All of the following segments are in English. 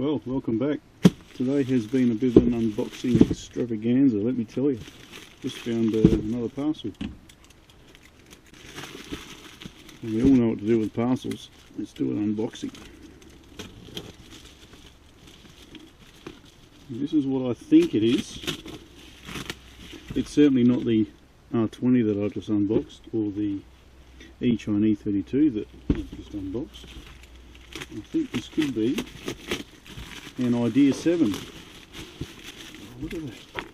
Well, welcome back. Today has been a bit of an unboxing extravaganza, let me tell you. Just found another parcel. And we all know what to do with parcels. Let's do an unboxing. And this is what I think it is. It's certainly not the R20 that I just unboxed, or the E32 that I just unboxed. I think this could be an IDEA7. Oh, look at that.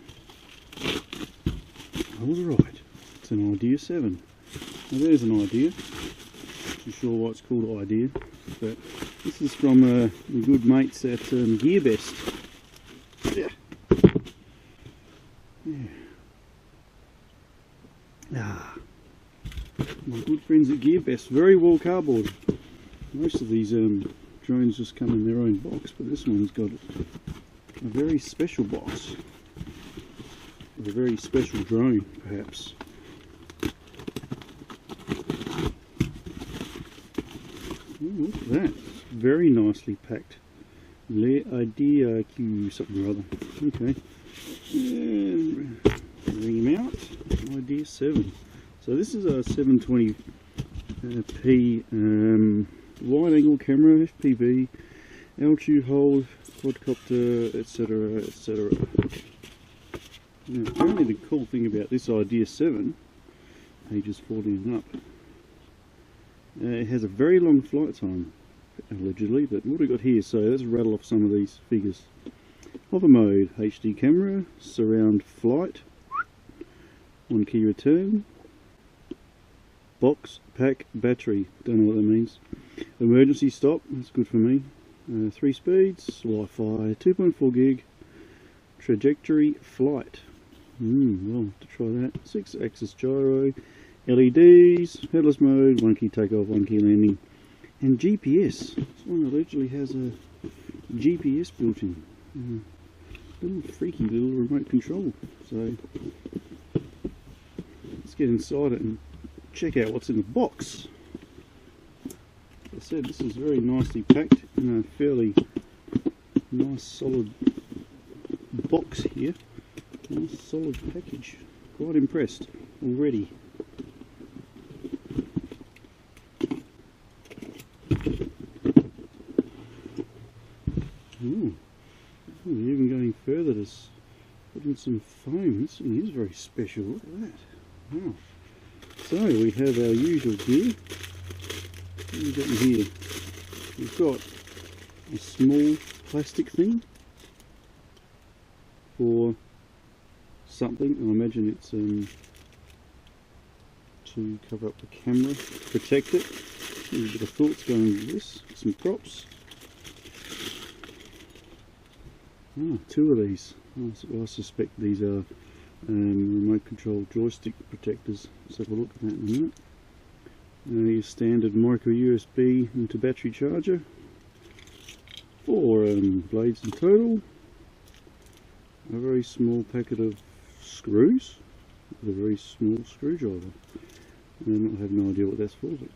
I was right. It's an IDEA7. Now there's an idea. Not too sure why it's called IDEA, but this is from the good mates at GearBest. Yeah. Ah, my good friends at GearBest. Very well cardboard. Most of these drones just come in their own box, but this one's got a very special box. A very special drone, perhaps. Ooh, look at that. It's very nicely packed. IDEA something or other. Okay. And bring him out. IDEA7. So this is a 720p wide angle camera, FPV, L2 hold, quadcopter, etc, etc. Now apparently the cool thing about this IDEA7, ages 14 and up, it has a very long flight time, allegedly, but what have we got here? So let's rattle off some of these figures. Hover mode, HD camera, surround flight, 1 key return, box, pack, battery, don't know what that means. Emergency stop, that's good for me. 3 speeds, Wi-Fi, 2.4 gig, trajectory, flight. Well, to try that. 6 axis gyro, LEDs, headless mode, 1 key takeoff, 1 key landing, and GPS. This one allegedly has a GPS built in. Little freaky little remote control. So let's get inside it and check out what's in the box. As I said, this is very nicely packed in a fairly nice solid box here. Nice solid package. Quite impressed already. Ooh. Oh, even going further to put in some foam. This thing is very special. Look at that. Wow. So we have our usual gear. What have we got in here? We've got a small plastic thing for something. I imagine it's to cover up the camera, protect it. A little bit of thoughts going into this. Some props. Ah, 2 of these. I suspect these are remote control joystick protectors. Let's have a look at that in a minute. Your standard micro USB into battery charger. 4 blades in total. A very small packet of screws with a very small screwdriver. And I have no idea what that's for, but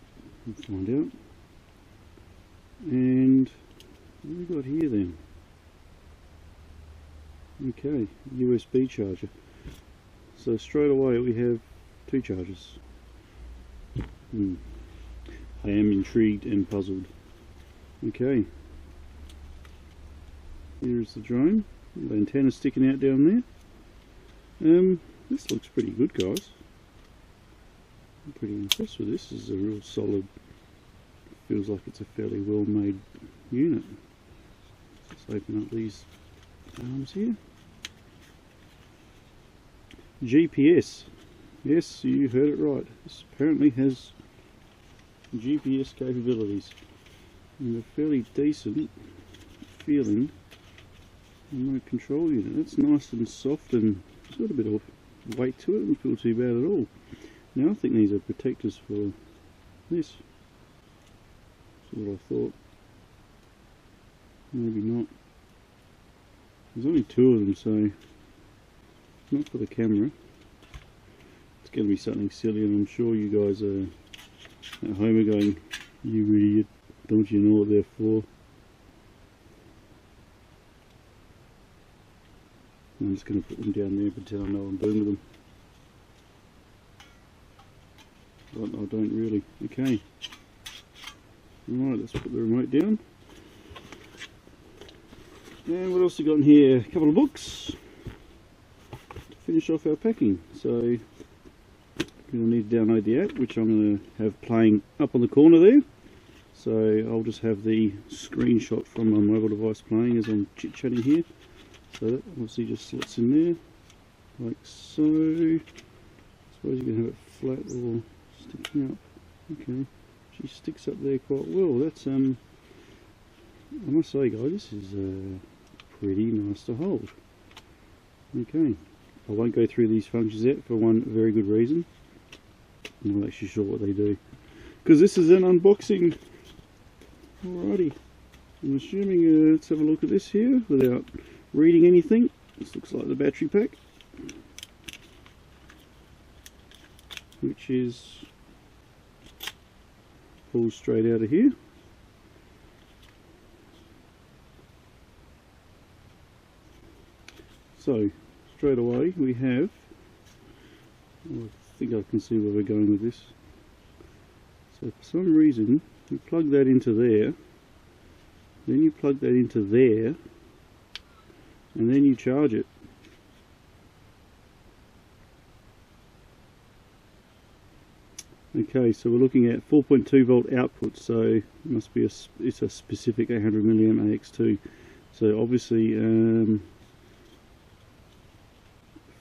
we'll find out. And what have we got here then? Okay, USB charger. So straight away we have 2 chargers. I am intrigued and puzzled. Okay. Here's the drone. The antenna sticking out down there. This looks pretty good, guys. I'm pretty impressed with this. This is a real solid, feels like it's a fairly well made unit. Let's open up these arms here. GPS. Yes, you heard it right. This apparently has GPS capabilities. And a fairly decent feeling remote control unit. It's nice and soft and it's got a bit of weight to it. Doesn't feel too bad at all. Now I think these are protectors for this. That's what I thought. Maybe not. There's only 2 of them, so not for the camera. It's going to be something silly, and I'm sure you guys at home are going, "You idiot, don't you know what they're for?" I'm just going to put them down there and pretend I know I'm doing with them. But I don't really. Okay. Alright, let's put the remote down. And what else we got in here? A couple of books to finish off our packing. So we'll need to download the app, which I'm going to have playing up on the corner there. So I'll just have the screenshot from my mobile device playing as I'm chit-chatting here. So that obviously just slots in there, like so. I suppose you can have it flat or sticking up. Okay, she sticks up there quite well. That's I must say, guys, this is pretty nice to hold. Okay, I won't go through these functions yet for one very good reason. I'm not actually sure what they do, because this is an unboxing. Alrighty, I'm assuming, let's have a look at this here without reading anything. This looks like the battery pack, which is pulled straight out of here. So straight away we have, I think I can see where we're going with this. So for some reason you plug that into there, then you plug that into there, and then you charge it. Okay, so we're looking at 4.2 volt output, so it must be it's a specific 800 milliamp AX2. So obviously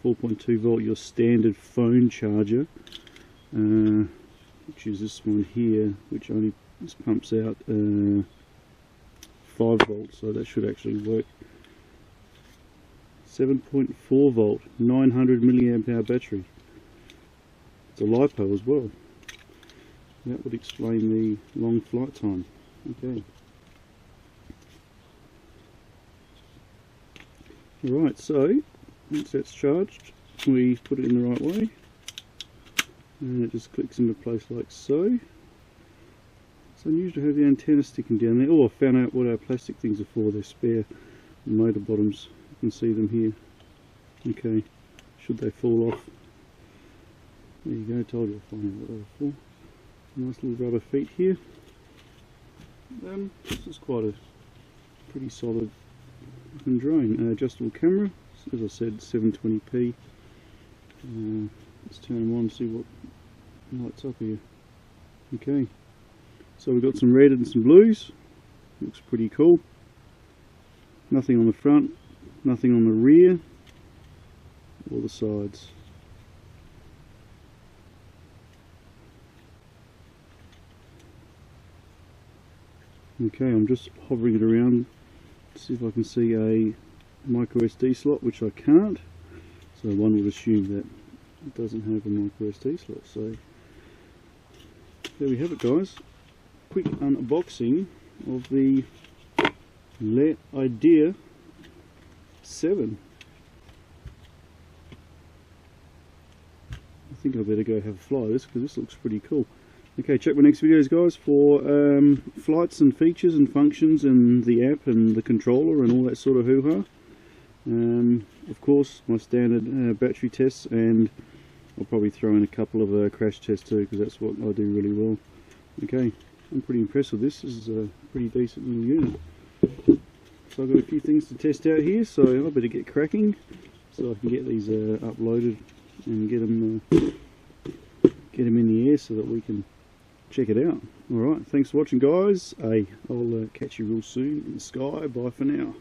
4.2 volt, your standard phone charger, which is this one here, which only pumps out 5 volts, so that should actually work. 7.4 volt, 900 milliamp hour battery. It's a LiPo as well. That would explain the long flight time. Okay. Right, so once that's charged, we put it in the right way, and it just clicks into place like so. It's unusual to have the antenna sticking down there. Oh, I found out what our plastic things are for. They're spare motor bottoms. You can see them here. Okay, should they fall off. There you go, told you I'll find out what they were for. Nice little rubber feet here. This is quite a pretty solid looking drone. Adjustable camera, as I said, 720p. Let's turn them on and see what lights up here. Okay, so we've got some red and some blues. Looks pretty cool. Nothing on the front, nothing on the rear or the sides. Okay, I'm just hovering it around to see if I can see a micro SD slot, which I can't, so one would assume that it doesn't have a micro SD slot. So there we have it, guys. Quick unboxing of the IDEA7. I think I better go have a fly of this, because this looks pretty cool. Okay, check my next videos, guys, for flights and features and functions and the app and the controller and all that sort of hoo-ha. Of course, my standard battery tests, and I'll probably throw in a couple of crash tests too, because that's what I do really well. Okay, I'm pretty impressed with this. This is a pretty decent little unit. So I've got a few things to test out here, so I better get cracking so I can get these uploaded and get them in the air so that we can check it out. Alright, thanks for watching, guys. I'll catch you real soon in the sky. Bye for now.